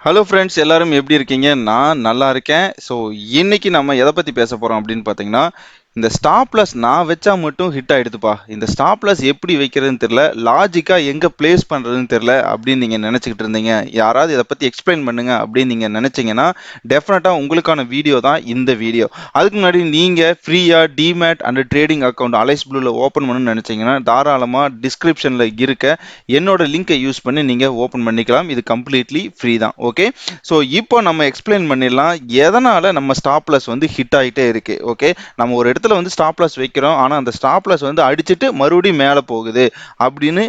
Hello friends, எல்லாரும் எப்படி இருக்கீங்க? நான் நல்லா இருக்கேன். ஸோ இன்னைக்கு நம்ம எதை பற்றி பேச போகிறோம் அப்படின்னு பார்த்தீங்கன்னா, இந்த ஸ்டாப் லாஸ் நான் வச்சா மட்டும் ஹிட் ஆயிடுதுப்பா. இந்த ஸ்டாப் லாஸ் எப்படி வைக்கிறதுன்னு தெரியல, லாஜிக்காக எங்கே பிளேஸ் பண்ணுறதுன்னு தெரியல அப்படின்னு நீங்கள் நினச்சிக்கிட்டு இருந்தீங்க. யாராவது இதை பற்றி எக்ஸ்பிளைன் பண்ணுங்க அப்படின்னு நீங்கள் நினச்சிங்கன்னா டெஃபினட்டாக உங்களுக்கான வீடியோ தான் இந்த வீடியோ. அதுக்கு முன்னாடி நீங்கள் ஃப்ரீயாக demat and trading account Alice ப்ளூவில் ஓப்பன் பண்ணணும்னு நினச்சிங்கன்னா தாராளமாக டிஸ்கிரிப்ஷனில் இருக்க என்னோட லிங்கை யூஸ் பண்ணி நீங்கள் ஓப்பன் பண்ணிக்கலாம். இது கம்ப்ளீட்லி ஃப்ரீ தான். ஓகே, ஸோ இப்போ நம்ம எக்ஸ்பிளைன் பண்ணிடலாம் எதனால நம்ம ஸ்டாப் லாஸ் வந்து ஹிட் ஆகிட்டே இருக்கு. ஓகே, நம்ம ஒரு இடத்துல வந்து ஸ்டாப் லாஸ் வைக்கிறோம், ஆனால் அந்த ஸ்டாப் லாஸ் வந்து அடிச்சுட்டு மறுபடியும் மேலே போகுது அப்படின்னு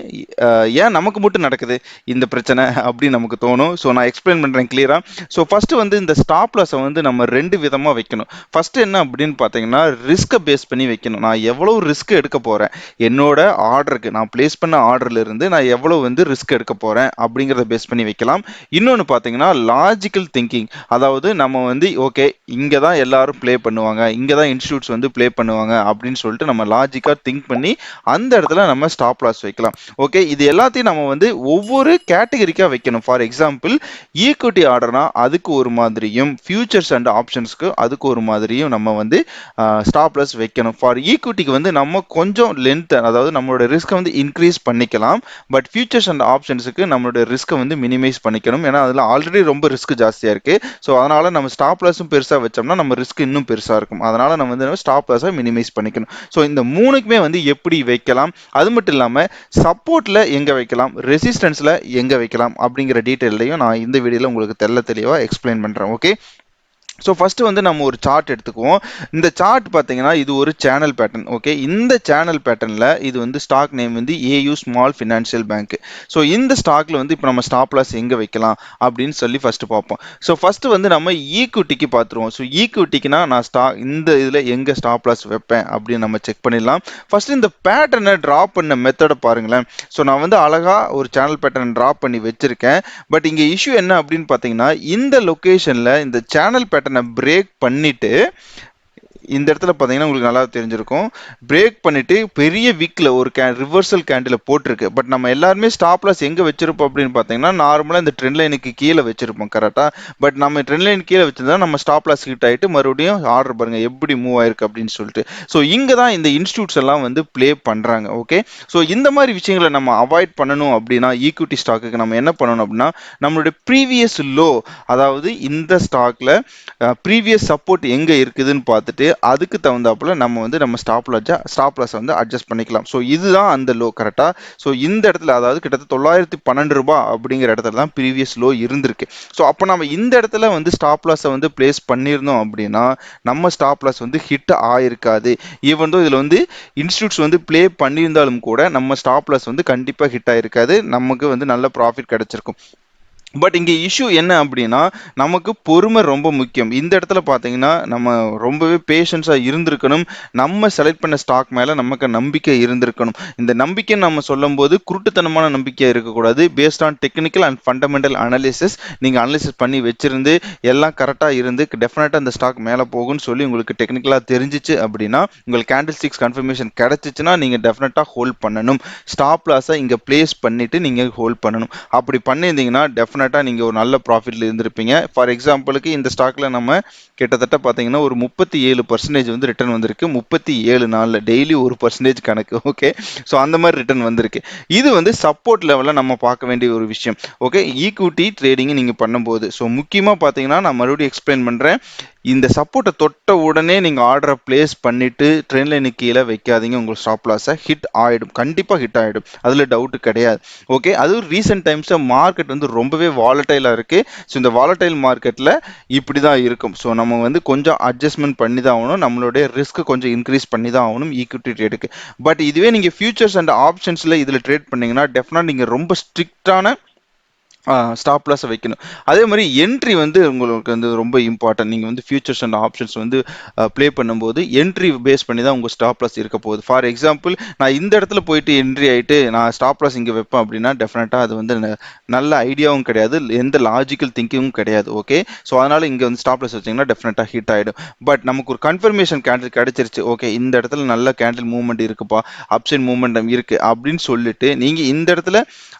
ஏன் நமக்கு மட்டும் நடக்குது இந்த பிரச்சனை அப்படின்னு நமக்கு தோணும். ஸோ நான் எக்ஸ்பிளைன் பண்ணுறேன் கிளியரா. ஸோ ஃபர்ஸ்ட் வந்து இந்த ஸ்டாப் லாஸை வந்து நம்ம ரெண்டு விதமாக வைக்கணும். ஃபர்ஸ்ட் என்ன அப்படின்னு பார்த்தீங்கன்னா, ரிஸ்க்கை பேஸ் பண்ணி வைக்கணும். நான் எவ்வளவு ரிஸ்க் எடுக்க போறேன், என்னோட ஆர்டருக்கு நான் பிளேஸ் பண்ண ஆர்டர்ல இருந்து நான் எவ்வளவு வந்து ரிஸ்க் எடுக்க போறேன் அப்படிங்கிறத பேஸ் பண்ணி வைக்கலாம். இன்னொன்று பார்த்தீங்கன்னா லாஜிக்கல் திங்கிங், அதாவது நம்ம வந்து ஓகே இங்கே தான் எல்லாரும் ப்ளே பண்ணுவாங்க, இங்கே தான் இன்ஸ்டியூட்ஸ் வந்து ப்ளே பண்ணுவாங்க அப்படின்னு சொல்லிட்டு நம்ம லாஜிக்காக திங்க் பண்ணி அந்த இடத்துல நம்ம ஸ்டாப் லாஸ் வைக்கலாம். ஓகே, இது எல்லாத்தையும் நம்ம வந்து ஒவ்வொரு கேட்டகரிக்காக வைக்கணும். ஃபார் எக்ஸாம்பிள், ஈக்விட்டி ஆர்டர்னா அதுக்கு ஒரு மாதிரியும், ஃபியூச்சர்ஸ் அண்ட் ஆப்ஷன்ஸ்க்கு அதுக்கு ஒரு மாதிரியும் நம்ம வந்து ஸ்டாப் லாஸ் வைக்கணும். ஃபார் ஈக்விட்டிக்கு வந்து நம்ம கொஞ்சம் லென்த், அதாவது நம்மளோட ரிஸ்க்கை வந்து இன்க்ரீஸ் பண்ணிக்கலாம். பட் ஃபியூச்சர்ஸ் அண்ட் ஆப்ஷன்ஸுக்கு நம்மளோட ரிஸ்க்கை வந்து மினிமைஸ் பண்ணிக்கணும். ஏன்னா அதில் ஆல்ரெடி ரொம்ப ரிஸ்க் ஜாஸ்தியாக இருக்கு. ஸோ அதனால நம்ம ஸ்டாப் லாஸும் பெருசாக வச்சோம்னா நம்ம ரிஸ்க் இன்னும் பெருசாக இருக்கும். அதனால நம்ம வந்து ஸ்டாப் லாஸை மினிமைஸ் பண்ணிக்கணும். ஸோ இந்த மூணுக்குமே வந்து எப்படி வைக்கலாம், அது மட்டும் இல்லாமல் சப்போர்ட்ல எங்கே வைக்கலாம், ரெசிஸ்டன்ஸ்ல எங்கே வைக்கலாம் அப்படிங்கிற டீட்டெயிலையும் நான் இந்த வீடியோவில் உங்களுக்கு தெளிவாக எக்ஸ்பிளைன் பண்ணுறேன். ஓகே, ஸோ ஃபஸ்ட்டு வந்து நம்ம ஒரு சார்ட் எடுத்துக்குவோம். இந்த சார்ட் பார்த்தீங்கன்னா இது ஒரு சேனல் பேட்டர்ன். ஓகே, இந்த சேனல் பேட்டர்னில் இது வந்து ஸ்டாக் நேம் வந்து AU small financial bank. So இந்த ஸ்டாக்ல வந்து இப்போ நம்ம ஸ்டாப் லாஸ் எங்கே வைக்கலாம் அப்படின்னு சொல்லி ஃபஸ்ட்டு பார்ப்போம். ஸோ ஃபஸ்ட்டு வந்து நம்ம ஈக்விட்டிக்கு பார்த்துருவோம். ஸோ ஈக்விட்டிக்குனா நான் இந்த இதில் எங்கே ஸ்டாப் லாஸ் வைப்பேன் அப்படின்னு நம்ம செக் பண்ணிடலாம். ஃபஸ்ட்டு இந்த பேட்டர்னை ட்ராப் பண்ண மெத்தடை பாருங்களேன். ஸோ நான் வந்து அழகாக ஒரு சேனல் பேட்டர்ன் ட்ராப் பண்ணி வச்சிருக்கேன். பட் இங்கே இஷ்யூ என்ன அப்படின்னு பார்த்தீங்கன்னா, இந்த லொக்கேஷனில் இந்த சேனல் பேட்டர்ன் பிரேக் பண்ணிட்டு இந்த இடத்துல பார்த்தீங்கன்னா உங்களுக்கு நல்லா தெரிஞ்சிருக்கும். பிரேக் பண்ணிட்டு பெரிய வீக்ல ஒரு ரிவர்சல் கேண்டில் போட்டிருக்கு. பட் நம்ம எல்லாருமே ஸ்டாப் லாஸ் எங்க வச்சிருப்போம் அப்படின்னு பார்த்தீங்கன்னா, நார்மலாக இந்த ட்ரெண்ட் லைனுக்கு கீழே வச்சிருப்போம் கரெக்டா. பட் நம்ம ட்ரெண்ட் லைன் கீழே வச்சிருந்தா நம்ம ஸ்டாப் லாஸ் ஹிட் ஆயிட்டு மறுபடியும் ஆர்டர் பாருங்க எப்படி மூவ் ஆயிருக்கு அப்படின்னு சொல்லிட்டு. ஸோ இங்க தான் இந்த இன்ஸ்டியூட்ஸ் எல்லாம் வந்து ப்ளே பண்றாங்க. ஓகே, ஸோ இந்த மாதிரி விஷயங்களை நம்ம அவாய்ட் பண்ணணும் அப்படின்னா ஈக்விட்டி ஸ்டாக்குக்கு நம்ம என்ன பண்ணணும் அப்படின்னா, நம்மளுடைய ப்ரீவியஸ் லோ, அதாவது இந்த ஸ்டாக்ல ப்ரீவியஸ் சப்போர்ட் எங்க இருக்குதுன்னு பார்த்துட்டு அதுக்கு தகுந்தாப்புல நம்ம வந்து நம்ம ஸ்டாப் லாஸ் வந்து அட்ஜஸ்ட் பண்ணிக்கலாம். ஸோ இதுதான் அந்த லோ கரெக்டா. ஸோ இந்த இடத்துல அதாவது கிட்டத்தட்ட 912 ரூபாய் அப்படிங்கிற இடத்துல தான் ப்ரீவியஸ் லோ இருந்திருக்கு. ஸோ அப்போ நம்ம இந்த இடத்துல வந்து ஸ்டாப் லாஸை வந்து பிளேஸ் பண்ணியிருந்தோம் அப்படின்னா நம்ம ஸ்டாப் லாஸ் வந்து ஹிட் ஆயிருக்காது. ஈவன் தோ இதில் வந்து இன்ஸ்டியூட்ஸ் வந்து ப்ளே பண்ணியிருந்தாலும் கூட நம்ம ஸ்டாப் லாஸ் வந்து கண்டிப்பாக ஹிட் ஆயிருக்காது, நமக்கு வந்து நல்ல ப்ராஃபிட் கிடைச்சிருக்கும். பட் இங்கே இஷ்யூ என்ன அப்படின்னா, நமக்கு பொறுமை ரொம்ப முக்கியம். இந்த இடத்துல பார்த்தீங்கன்னா நம்ம ரொம்பவே பேஷன்ஸாக இருந்திருக்கணும். நம்ம செலக்ட் பண்ண ஸ்டாக் மேலே நமக்கு நம்பிக்கை இருந்திருக்கணும். இந்த நம்பிக்கை நம்ம சொல்லும் போது குருட்டுத்தனமான நம்பிக்கை இருக்கக்கூடாது. Based on technical and fundamental analysis நீங்கள் அனலிசிஸ் பண்ணி வச்சிருந்து எல்லாம் கரெக்டாக இருந்து டெஃபினட்டாக அந்த ஸ்டாக் மேலே போகும்னு சொல்லி உங்களுக்கு டெக்னிக்கலாக தெரிஞ்சிச்சு அப்படின்னா, உங்களுக்கு கேண்டில் ஸ்டிக்ஸ் கன்ஃபர்மேஷன் கிடைச்சிச்சுன்னா நீங்கள் டெஃபினட்டாக ஹோல்ட் பண்ணணும். ஸ்டாப் லாஸை இங்கே பிளேஸ் பண்ணிட்டு நீங்கள் ஹோல்ட் பண்ணணும். அப்படி பண்ணியிருந்தீங்கன்னா டெஃபினட்டாக நீங்கள் ஒரு நல்ல ப்ராஃபிட்ல இருந்திருப்பீங்க. ஃபார் எக்ஸாம்பிளுக்கு இந்த ஸ்டாக்ல நம்ம கிட்டத்தட்ட பார்த்தீங்கன்னா ஒரு 37% வந்து ரிட்டர்ன் வந்திருக்கு. 37 நாளில் டெய்லி 1% கணக்கு. ஓகே, ஸோ அந்த மாதிரி ரிட்டர்ன் வந்திருக்கு. இது வந்து சப்போர்ட் லெவலில் நம்ம பார்க்க வேண்டிய ஒரு விஷயம். ஓகே, ஈக்விட்டி ட்ரேடிங் நீங்கள் பண்ணும்போது ஸோ முக்கியமாக பார்த்தீங்கன்னா நான் மறுபடியும் எக்ஸ்பிளைன் பண்ணுறேன். இந்த சப்போர்ட்டை தொட்ட உடனே நீங்கள் ஆர்டரை பிளேஸ் பண்ணிட்டு ட்ரெண்ட் லைனுக்கு கீழே வைக்காதீங்க. உங்கள் ஸ்டாப் லாஸை ஹிட் ஆகிடும், கண்டிப்பாக ஹிட் ஆகிடும், அதில் டவுட்டு கிடையாது. ஓகே, அதுவும் ரீசெண்ட் டைம்ஸில் மார்க்கெட் வந்து ரொம்பவே வாலட்டைலாக இருக்குது. ஸோ இந்த வாலட்டைல் மார்க்கெட்டில் இப்படி தான் இருக்கும். ஸோ நம்ம வந்து கொஞ்சம் அட்ஜஸ்ட்மெண்ட் பண்ணி தான் ஆகணும், நம்மளுடைய ரிஸ்க் கொஞ்சம் இன்க்ரீஸ் பண்ணி தான் ஆகணும் ஈக்விட்டி ட்ரேடுக்கு. பட் இதுவே நீங்கள் ஃபியூச்சர்ஸ் அண்ட் ஆப்ஷன்ஸில் இதில் ட்ரேட் பண்ணிங்கன்னா டெஃபினட்டாக நீங்கள் ரொம்ப ஸ்ட்ரிக்டான ஸ்டாப் லாஸை வைக்கணும். அதே மாதிரி என்ட்ரி வந்து உங்களுக்கு வந்து ரொம்ப இம்பார்ட்டன்ட். நீங்கள் வந்து ஃபியூச்சர்ஸ் அண்ட் ஆப்ஷன்ஸ் வந்து ப்ளே பண்ணும்போது என்ட்ரி பேஸ் பண்ணி தான் உங்கள் ஸ்டாப் லாஸ் இருக்க போகுது. ஃபார் எக்ஸாம்பிள், நான் இந்த இடத்துல போயிட்டு என்ட்ரி ஆகிட்டு நான் ஸ்டாப் லாஸ் இங்கே வைப்பேன் அப்படின்னா டெஃபினட்டாக அது வந்து நல்ல ஐடியாவும் கிடையாது, எந்த லாஜிக்கல் திங்கிங்கும் கிடையாது. ஓகே, ஸோ அதனால் இங்கே வந்து ஸ்டாப் லாஸ் வச்சிங்கன்னா டெஃபினட்டாக ஹிட் ஆகிடும். பட் நமக்கு ஒரு கன்ஃபர்மேஷன் கேண்டில் கிடைச்சிருச்சு, ஓகே இந்த இடத்துல நல்ல கேண்டில் மூவ்மெண்ட் இருக்குப்பா, அப்சைட் மூவ்மெண்ட் இருக்குது அப்படின்னு சொல்லிட்டு நீங்கள் இந்த இடத்துல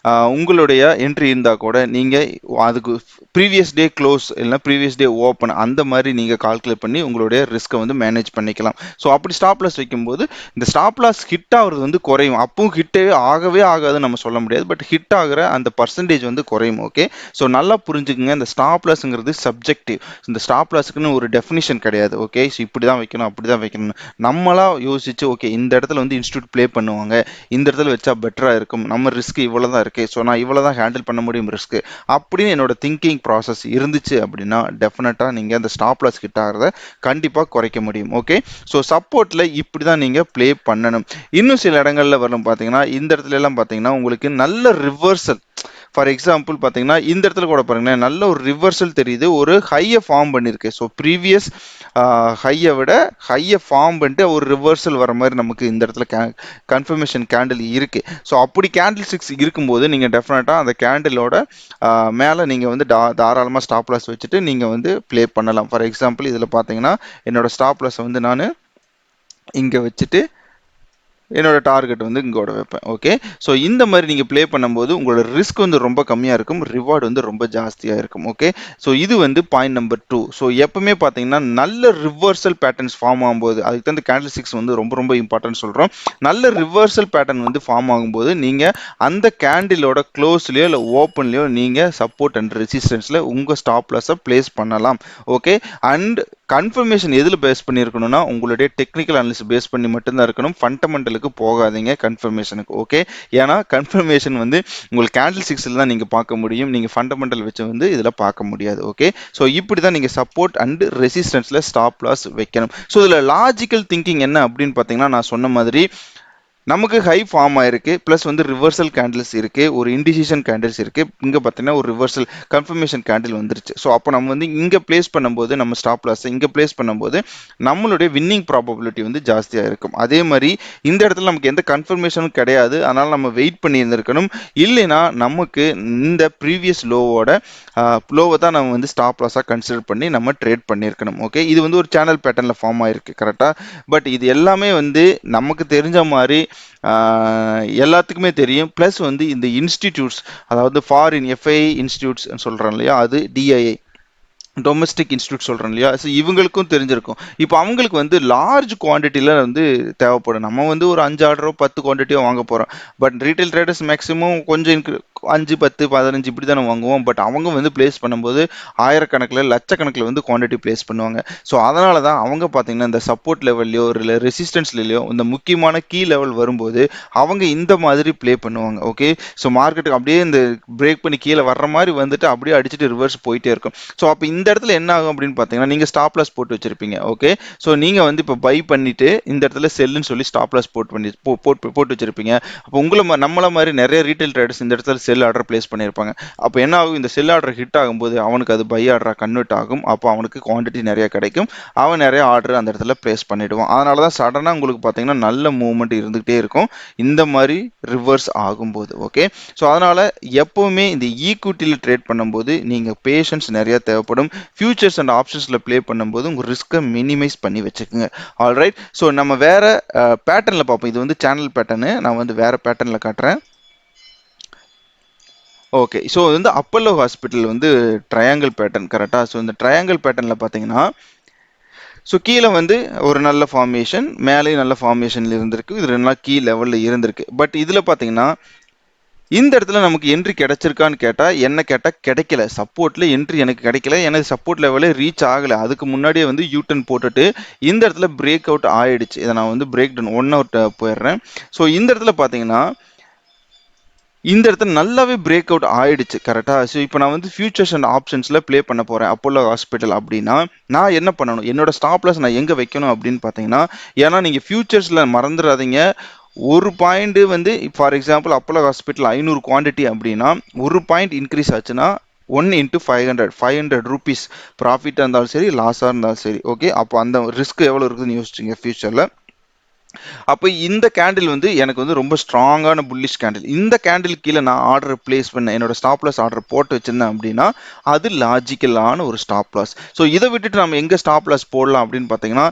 உங்களுடைய என்ட்ரி இருந்தால் கூட நீங்கள் அதுக்கு ப்ரீவியஸ் டே க்ளோஸ் இல்லைனா ப்ரீவியஸ் டே ஓப்பன் அந்த மாதிரி நீங்கள் கால்குலேட் பண்ணி உங்களுடைய ரிஸ்க்கை வந்து மேனேஜ் பண்ணிக்கலாம். ஸோ அப்படி ஸ்டாப் லாஸ் வைக்கும்போது இந்த ஸ்டாப் லாஸ் ஹிட் ஆகுறது வந்து குறையும். அப்பவும் ஹிட்டே ஆகவே ஆகாதுன்னு நம்ம சொல்ல முடியாது, பட் ஹிட் ஆகிற அந்த பர்சன்டேஜ் வந்து குறையும். ஓகே, ஸோ நல்லா புரிஞ்சுக்குங்க, இந்த ஸ்டாப் லாஸ்ங்கிறது சப்ஜெக்டிவ். இந்த ஸ்டாப் லாஸ்க்குன்னு ஒரு டெஃபினிஷன் கிடையாது. ஓகே, ஸோ இப்படி தான் வைக்கணும் அப்படி தான் வைக்கணும் நம்மளா யோசிச்சு ஓகே இந்த இடத்துல வந்து இன்ஸ்டியூட் ப்ளே பண்ணுவாங்க, இந்த இடத்துல வச்சா பெட்டராக இருக்கும், நம்ம ரிஸ்க் இவ்வளோ தான் இருக்குது, ஸோ நான் இவ்வளோ தான் ஹேண்டில் பண்ண முடியும் ரிஸ்க் அப்படின்னு என்னோட திங்கிங் ப்ராசஸ் இருந்துச்சு அப்படின்னா டெஃபினட்டாக நீங்கள் அந்த ஸ்டாப் லாஸ் ஹிட் ஆகிறத கண்டிப்பாக குறைக்க முடியும். ஓகே, ஸோ சப்போர்ட்டில் இப்படி தான் நீங்கள் ப்ளே பண்ணணும். இன்னும் சில இடங்கள்ல வரணும் பார்த்தீங்கன்னா இந்த இடத்துல எல்லாம் பார்த்தீங்கன்னா உங்களுக்கு நல்ல ரிவர்சல். ஃபார் எக்ஸாம்பிள் பார்த்தீங்கன்னா இந்த இடத்துல கூட பாருங்களேன், நல்ல ஒரு ரிவர்சல் தெரியுது, ஒரு ஹையை ஃபார்ம் பண்ணியிருக்கு. ஸோ ப்ரீவியஸ் ஹையை விட ஹையை ஃபார்ம் பண்ணிட்டு ஒரு ரிவர்சல் வர மாதிரி நமக்கு இந்த இடத்துல கன்ஃபர்மேஷன் கேண்டில் இருக்கு. ஸோ அப்படி கேண்டில் சிக்ஸ் இருக்கும்போது நீங்கள் டெஃபினட்டாக அந்த கேண்டிலோட மேலே நீங்கள் வந்து தாராளமாக ஸ்டாப் லாஸ் வச்சுட்டு நீங்கள் வந்து ப்ளே பண்ணலாம். ஃபார் எக்ஸாம்பிள் இதில் பார்த்தீங்கன்னா என்னோட ஸ்டாப் லாஸ் வந்து நான் இங்கே வச்சுட்டு என்னோட டார்கெட் வந்து இங்கோட வைப்பேன். ஓகே, ஸோ இந்த மாதிரி நீங்கள் ப்ளே பண்ணும்போது உங்களோட ரிஸ்க் வந்து ரொம்ப கம்மியாக இருக்கும், ரிவார்டு வந்து ரொம்ப ஜாஸ்தியாக இருக்கும். ஓகே, ஸோ இது வந்து பாயிண்ட் நம்பர் 2. ஸோ எப்பவுமே பார்த்தீங்கன்னா நல்ல ரிவர்சல் பேட்டர்ன்ஸ் ஃபார்ம் ஆகும்போது அதுக்கு தான் இந்த கேண்டில் சிக்ஸ் வந்து ரொம்ப ரொம்ப இம்பார்ட்டன்ட் சொல்கிறோம். நல்ல ரிவர்சல் பேட்டர்ன் வந்து ஃபார்ம் ஆகும்போது நீங்கள் அந்த கேண்டிலோட க்ளோஸ்லையோ இல்லை ஓப்பன்லையோ நீங்கள் சப்போர்ட் அண்ட் ரெசிஸ்டன்ஸில் உங்கள் ஸ்டாப் லாஸை பிளேஸ் பண்ணலாம். ஓகே, அண்ட் கன்ஃபர்மேஷன் எதில் பேஸ் பண்ணியிருக்கணும்னா உங்களுடைய டெக்னிக்கல் அனாலிசிஸ் பேஸ் பண்ணி மட்டும்தான் இருக்கணும். ஃபண்டமெண்டலுக்கு போகாதீங்க கன்ஃபர்மேஷனுக்கு. ஓகே, ஏன்னா கன்ஃபர்மேஷன் வந்து உங்களுக்கு கேண்டில் சிக்ஸில் தான் நீங்கள் பார்க்க முடியும், நீங்கள் ஃபண்டமெண்டல் வச்சு வந்து இதில் பார்க்க முடியாது. ஓகே, ஸோ இப்படி தான் நீங்கள் சப்போர்ட் அண்ட் ரெசிஸ்டன்ஸில் ஸ்டாப் லாஸ் வைக்கணும். ஸோ இதில் லாஜிக்கல் திங்கிங் என்ன அப்படின்னு பார்த்தீங்கன்னா நான் சொன்ன மாதிரி நமக்கு ஹை ஃபார்ம் ஆயிருக்கு, ப்ளஸ் வந்து ரிவர்சல் கேண்டில்ஸ் இருக்கு, ஒரு இன்டிசிஷன் கேண்டில்ஸ் இருக்கு, இங்கே பார்த்தீங்கன்னா ஒரு ரிவர்சல் கன்ஃபர்மேஷன் கேண்டில் வந்துருச்சு. ஸோ அப்போ நம்ம வந்து இங்கே பிளேஸ் பண்ணும்போது நம்ம ஸ்டாப் லாஸ் இங்கே பிளேஸ் பண்ணும்போது நம்மளுடைய வின்னிங் ப்ராபபிலிட்டி வந்து ஜாஸ்தியாக இருக்கும். அதே மாதிரி இந்த இடத்துல நமக்கு எந்த கன்ஃபர்மேஷனும் கிடையாது, அதனால் நம்ம வெயிட் பண்ணி இருந்திருக்கணும். இல்லைன்னா நமக்கு இந்த ப்ரீவியஸ் லோவை தான் நம்ம வந்து ஸ்டாப் லாஸாக கன்சிடர் பண்ணி நம்ம ட்ரேட் பண்ணியிருக்கணும். ஓகே, இது வந்து ஒரு சேனல் பேட்டர்னில் ஃபார்ம் ஆயிருக்கு கரெக்டாக. பட் இது எல்லாமே வந்து நமக்கு தெரிஞ்ச மாதிரி எல்லாத்துக்குமே தெரியும். ப்ளஸ் வந்து இந்த இன்ஸ்டிடியூட்ஸ், அதாவது ஃபாரின் எஃப்ஐ இன்ஸ்டிடியூட்ஸ் சொல்கிறோம் இல்லையா, அது டிஐஐ டொமஸ்டிக் இன்ஸ்டியூட் சொல்கிறோம் இல்லையா, ஸோ இவங்களுக்கும் தெரிஞ்சிருக்கும். இப்போ அவங்களுக்கு வந்து லார்ஜ் குவான்டிட்டியில் வந்து தேவைப்படும். நம்ம வந்து ஒரு 5 ஆர்டரோ 10 குவான்டிட்டியோ வாங்க போகிறோம். பட் ரீட்டைல் ட்ரேடர்ஸ் மேக்ஸிமம் கொஞ்சம் 5 10 15 இப்படி தானே வாங்குவோம். பட் அவங்க வந்து பிளேஸ் பண்ணும்போது ஆயிரக்கணக்கில் லட்சக்கணக்கில் வந்து குவான்டிட்டி பிளேஸ் பண்ணுவாங்க. ஸோ அதனால தான் அவங்க பார்த்தீங்கன்னா இந்த சப்போர்ட் லெவல்லையோ இல்லை ரெசிஸ்டன்ஸ்லையோ இந்த முக்கியமான கீ லெவல் வரும்போது அவங்க இந்த மாதிரி ப்ளே பண்ணுவாங்க. ஓகே, ஸோ மார்க்கெட்டுக்கு அப்படியே இந்த பிரேக் பண்ணி கீழே வர்ற மாதிரி வந்துட்டு அப்படியே அடிச்சுட்டு ரிவர்ஸ் போயிட்டே இருக்கும். ஸோ அப்போ இந்த இடத்துல என்ன ஆகும் அப்படின்னு பார்த்தீங்கன்னா நீங்கள் ஸ்டாப் லாஸ் போட்டு வச்சிருப்பீங்க. ஓகே, ஸோ நீங்கள் வந்து இப்போ பை பண்ணிட்டு இந்த இடத்துல செல்லுன்னு சொல்லி ஸ்டாப் லாஸ் போட்டு வச்சிருப்பீங்க. அப்போ நம்மள மாதிரி நிறைய ரீட்டைல் ட்ரேடர்ஸ் இந்த இடத்துல செல் ஆர்டர் பிளேஸ் பண்ணியிருப்பாங்க. அப்போ என்ன ஆகும், இந்த செல் ஆர்டர் ஹிட் ஆகும்போது அவனுக்கு அது பை ஆர்டராக கன்வெர்ட் ஆகும். அப்போ அவனுக்கு குவான்டிட்டி நிறைய கிடைக்கும், அவன் நிறைய ஆர்டர் அந்த இடத்துல பிளேஸ் பண்ணிடுவான். அதனால தான் சடனாக உங்களுக்கு பார்த்தீங்கன்னா நல்ல மூவ்மெண்ட் இருந்துகிட்டே இருக்கும் இந்த மாதிரி ரிவர்ஸ் ஆகும்போது. ஓகே, ஸோ அதனால எப்பவுமே இந்த ஈக்விட்டியில் ட்ரேட் பண்ணும்போது நீங்கள் பேஷன்ஸ் நிறைய தேவைப்படும். ஃபியூச்சர்ஸ் அண்ட் ஆப்ஷன்ஸில் ப்ளே பண்ணும்போது உங்கள் ரிஸ்க்கை மினிமைஸ் பண்ணி வச்சுக்கோங்க. ஆல்ரைட், ஸோ நம்ம வேற பேட்டர்னில் பார்ப்போம். இது வந்து சேனல் பேட்டர்னு, நான் வந்து வேற பேட்டர்னில் காட்டுறேன். ஓகே, ஸோ வந்து அப்பல்லோ ஹாஸ்பிட்டல் வந்து ட்ரையாங்கிள் பேட்டர்ன் கரெக்டாக. ஸோ இந்த ட்ரையாங்கிள் பேட்டர்னில் பார்த்தீங்கன்னா ஸோ கீழே வந்து ஒரு நல்ல ஃபார்மேஷன், மேலேயும் நல்ல ஃபார்மேஷனில் இருந்திருக்கு, இது 2 நாள் கீ லெவலில் இருந்திருக்கு. பட் இதில் பார்த்தீங்கன்னா இந்த இடத்துல நமக்கு என்ட்ரி கிடைச்சிருக்கான்னு கேட்டால் என்ன கேட்டால் கிடைக்கல. சப்போர்ட்டில் என்ட்ரி எனக்கு கிடைக்கல, எனக்கு சப்போர்ட் லெவலே ரீச் ஆகலை. அதுக்கு முன்னாடியே வந்து யூட்டன் போட்டுட்டு இந்த இடத்துல பிரேக் அவுட் ஆயிடுச்சு. இதை நான் வந்து பிரேக் டவுன் 1 அவுட் போயிடுறேன். ஸோ இந்த இடத்துல பார்த்தீங்கன்னா இந்த இடத்துல நல்லாவே பிரேக் அவுட் ஆயிடுச்சு கரெக்டாக. ஸோ இப்போ நான் வந்து ஃபியூச்சர்ஸ் அண்ட் ஆப்ஷன்ஸில் ப்ளே பண்ண போகிறேன் அப்போலோ ஹாஸ்பிட்டல் அப்படின்னா நான் என்ன பண்ணணும், என்னோட ஸ்டாப் லாஸ் நான் எங்கே வைக்கணும் அப்படின்னு பார்த்தீங்கன்னா, ஏன்னா நீங்கள் ஃபியூச்சர்ஸில் மறந்துடாதீங்க, ஒரு பாயிண்ட் வந்து for example Apollo hospital 500 quantity அப்படின்னா ஒரு பாயிண்ட் இன்க்ரீஸ் ஆச்சுன்னா 1 இன்ட்டு 500 ரூபீஸ் ப்ராஃபிட்டாக இருந்தாலும் சரி லாஸாக இருந்தாலும் சரி. ஓகே, அப்போ அந்த ரிஸ்க் எவ்வளோ இருக்குதுன்னு யோசிச்சுங்க ஃபியூச்சரில். அப்போ இந்த கேண்டில் வந்து எனக்கு வந்து ரொம்ப ஸ்ட்ராங்கான புல்லிஷ் கேண்டில். இந்த கேண்டில் கீழே நான் ஆர்டர் பிளேஸ் பண்ண என்னோட ஸ்டாப் லாஸ் ஆர்டர் போட்டு வச்சிருந்தேன் அப்படின்னா அது லாஜிக்கலான ஒரு ஸ்டாப் லாஸ். ஸோ இதை விட்டுட்டு நம்ம எங்க ஸ்டாப் லாஸ் போடலாம் அப்படின்னு பார்த்தீங்கன்னா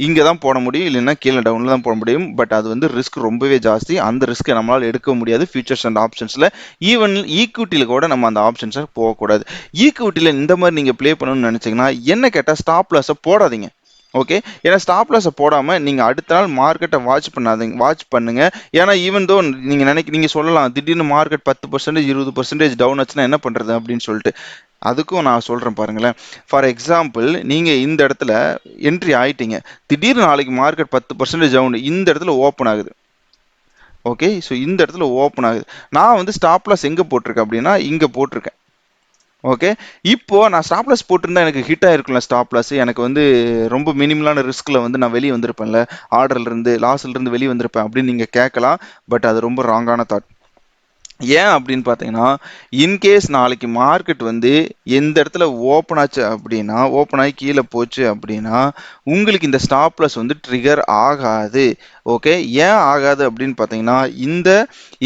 இங்கே தான் போட முடியும், இல்லைன்னா கீழே டவுன்ல தான் போட முடியும். பட் அது வந்து ரிஸ்க் ரொம்பவே ஜாஸ்தி. அந்த ரிஸ்க்கை நம்மளால் எடுக்க முடியாது ஃபியூச்சர்ஸ் அண்ட் ஆப்ஷன்ஸ்ல. ஈவன் ஈக்விட்டியில் கூட நம்ம அந்த ஆப்ஷன்ஸை போகக்கூடாது. ஈக்விட்டியில் இந்த மாதிரி நீங்க ப்ளே பண்ணணும்னு நினைச்சீங்கன்னா என்ன கேட்டால் ஸ்டாப் லாஸை போடாதீங்க. ஓகே, ஏன்னா ஸ்டாப் லாஸை போடாம நீங்க அடுத்த நாள் மார்க்கெட்டை வாட்ச் பண்ணாதீங்க, வாட்ச் பண்ணுங்க. ஏன்னா ஈவன் தோ நீங்க சொல்லலாம் திடீர்னு மார்க்கெட் 10% 20% டவுன் ஆச்சுன்னா என்ன பண்றது அப்படின்னு சொல்லிட்டு. அதுக்கும் நான் சொல்றேன் பாருங்களேன். ஃபார் எக்ஸாம்பிள் நீங்க இந்த இடத்துல என்ட்ரி ஆயிட்டீங்க, திடீர்னு நாளைக்கு மார்க்கெட் 10% டவுன் இந்த இடத்துல ஓப்பன் ஆகுது. ஓகே, ஸோ இந்த இடத்துல ஓப்பன் ஆகுது. நான் வந்து ஸ்டாப் லாஸ் எங்க போட்டிருக்கேன் அப்படின்னா இங்க போட்டிருக்கேன். ஓகே, இப்போ நான் ஸ்டாப் லாஸ் போட்டிருந்தா எனக்கு ஹிட் ஆயிருக்கும்ல ஸ்டாப் லாஸ். எனக்கு வந்து ரொம்ப மினிமலான ரிஸ்க்ல வந்து நான் வெளியே வந்திருப்பேன்ல, ஆர்டர்ல இருந்து லாஸ்ல இருந்து வெளியே வந்திருப்பேன் அப்படின்னு நீங்க கேட்கலாம். பட் அது ரொம்ப ராங்கான தாட். ஏன் அப்படின்னு பார்த்தீங்கன்னா இன்கேஸ் நாளைக்கு மார்க்கெட் வந்து எந்த இடத்துல ஓப்பன் ஆச்சு அப்படின்னா, ஓப்பன் ஆகி கீழே போச்சு அப்படின்னா உங்களுக்கு இந்த ஸ்டாப் லாஸ் வந்து ட்ரிகர் ஆகாது. ஓகே, ஏன் ஆகாது அப்படின்னு பார்த்தீங்கன்னா இந்த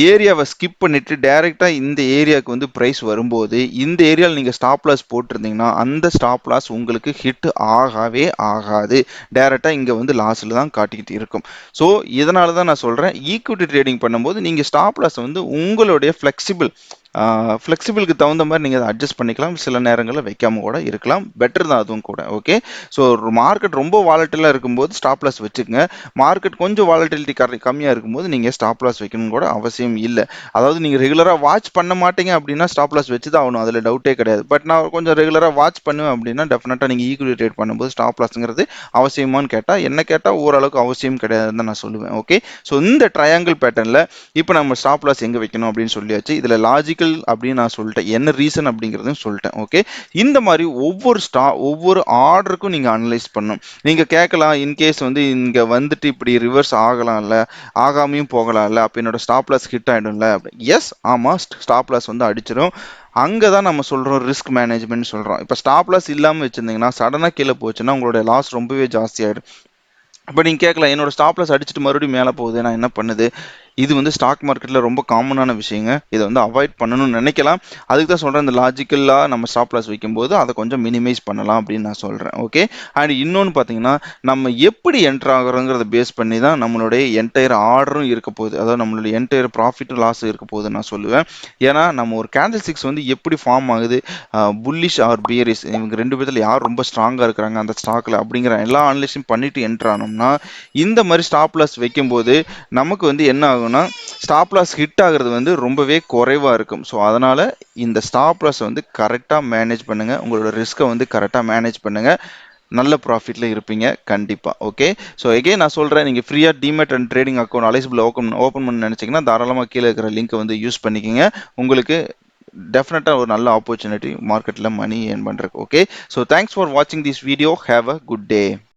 ஏரியாவை ஸ்கிப் பண்ணிட்டு டைரெக்டாக இந்த ஏரியாவுக்கு வந்து ப்ரைஸ் வரும்போது இந்த ஏரியாவில் நீங்கள் ஸ்டாப் லாஸ் போட்டிருந்தீங்கன்னா அந்த ஸ்டாப் லாஸ் உங்களுக்கு ஹிட் ஆகவே ஆகாது. டைரெக்டாக இங்கே வந்து லாஸில் தான் காட்டிக்கிட்டு இருக்கும். ஸோ இதனால தான் நான் சொல்கிறேன் ஈக்விட்டி ட்ரேடிங் பண்ணும்போது நீங்கள் ஸ்டாப் லாஸ் வந்து உங்களுடைய ஃப்ளெக்சிபிளுக்கு தகுந்த மாதிரி நீங்கள் அதை அட்ஜஸ்ட் பண்ணிக்கலாம். சில நேரங்களில் வைக்காம கூட இருக்கலாம். பெட்டர் தான் அதுவும் கூட. ஓகே, ஸோ மார்க்கெட் ரொம்ப வாலட்டிலாக இருக்கும்போது ஸ்டாப் லாஸ் வச்சுக்கோங்க. மார்க்கெட் கொஞ்சம் வாலட்டிலிட்டி கம்மியாக இருக்கும்போது நீங்கள் ஸ்டாப் லாஸ் வைக்கணும் கூட அவசியம் இல்லை. அதாவது நீங்கள் ரெகுலராக வாட்ச் பண்ண மாட்டீங்க அப்படின்னா ஸ்டாப் லாஸ் வச்சு தான் ஆகணும், அதில் டவுட்டே கிடையாது. பட் நான் கொஞ்சம் ரெகுலராக வாட்ச் பண்ணுவேன் அப்படின்னா டெஃபினட்டாக நீங்கள் ஈக்விட்டி ட்ரேட் பண்ணும்போது ஸ்டாப் லாஸ்ங்கிறது அவசியமானு கேட்டால் என்ன கேட்டால் ஓரளவுக்கு அவசியம் கிடையாதுன்னு தான் நான் சொல்லுவேன். ஓகே, ஸோ இந்த ட்ரையாங்கிள் பேட்டர்னில் இப்போ நம்ம ஸ்டாப் லாஸ் எங்கே வைக்கணும் அப்படின்னு சொல்லியாச்சு. இதுல லாஜிக்கல் அப்படின்னு நான் சொல்லிட்டேன், என்ன ரீசன் அப்படிங்கறதையும் சொல்லிட்டேன். ஓகே, இந்த மாதிரி ஒவ்வொரு ஆர்டருக்கும் நீங்க அனலைஸ் பண்ணணும். நீங்க கேட்கலாம் இன்கேஸ் வந்து இங்க வந்துட்டு இப்படி ரிவர்ஸ் ஆகலாம்ல, ஆகாமையும் போகலாம்ல, அப்ப என்னோட ஸ்டாப் லாஸ் ஹிட் ஆயிடும்ல. எஸ், ஆமா, ஸ்டாப் லாஸ் வந்து அடிச்சிடும். அங்கதான் நம்ம சொல்றோம் ரிஸ்க் மேனேஜ்மெண்ட் சொல்றோம். இப்ப ஸ்டாப் லாஸ் இல்லாம வச்சிருந்தீங்கன்னா சடனா கீழே போச்சுன்னா உங்களோட லாஸ் ரொம்பவே ஜாஸ்தி ஆயிடும். இப்போ நீங்கள் கேட்கலாம் என்னோட ஸ்டாப் லாஸ் அடிச்சுட்டு மறுபடியும் மேலே போகுது, நான் என்ன பண்ணுது? இது வந்து ஸ்டாக் மார்க்கெட்டில் ரொம்ப காமனான விஷயங்க. இதை வந்து அவாய்ட் பண்ணணும்னு நினைக்கலாம். அதுக்கு தான் சொல்கிறேன், இந்த லாஜிக்கலாக நம்ம ஸ்டாப் லாஸ் வைக்கும்போது அதை கொஞ்சம் மினிமைஸ் பண்ணலாம் அப்படின்னு நான் சொல்கிறேன். ஓகே, அண்ட் இன்னொன்று பார்த்தீங்கன்னா நம்ம எப்படி என்ட்ரு ஆகிறோங்கிறத பேஸ் பண்ணி தான் நம்மளுடைய என்டையர் ஆர்டரும் இருக்க போகுது. அதாவது நம்மளுடைய என்டையர் ப்ராஃபிட்டும் லாஸும் இருக்க போகுது நான் சொல்லுவேன். ஏன்னா நம்ம ஒரு கேண்டில் ஸ்டிக்ஸ் வந்து எப்படி ஃபார்ம் ஆகுது, புல்லிஷ் ஆர் பியரிஷ், இவங்க ரெண்டு பேர்த்துல யார் ரொம்ப ஸ்ட்ராங்காக இருக்கிறாங்க அந்த ஸ்டாக்ல அப்படிங்கிற எல்லா அனலிஸும் பண்ணிட்டு என்ட்ரு ஆனோம்னா இந்த மாதிரி ஸ்டாப் லாஸ் வைக்கும்போது நமக்கு வந்து என்ன ஆகும்னா ஸ்டாப் லாஸ் ஹிட் ஆகுறது வந்து ரொம்பவே குறைவா இருக்கும். ஸோ அதனால இந்த ஸ்டாப் லாஸ் வந்து கரெக்டாக மேனேஜ் பண்ணுங்க, உங்களோட ரிஸ்க்கை வந்து கரெக்டாக மேனேஜ் பண்ணுங்க, நல்ல ப்ராஃபிட்ல இருப்பீங்க கண்டிப்பா. ஓகே, ஸோ எகைன் நான் சொல்றேன், நீங்க ஃப்ரீயா டிமேட் அண்ட் ட்ரேடிங் அக்கௌண்ட் அலைஸ்பிள் ஓப்பன் பண்ண நினைச்சீங்கன்னா தாராளமாக கீழே இருக்கிற லிங்க் வந்து யூஸ் பண்ணிக்கோங்க. உங்களுக்கு டெஃபினட்டா ஒரு நல்ல ஆப்பர்ச்சுனிட்டி மார்க்கெட்ல மணி ஏர்ன் பண்றதுக்கு. ஓகே, ஸோ தேங்க்ஸ் ஃபார் வாட்சிங் this video. Have a good day.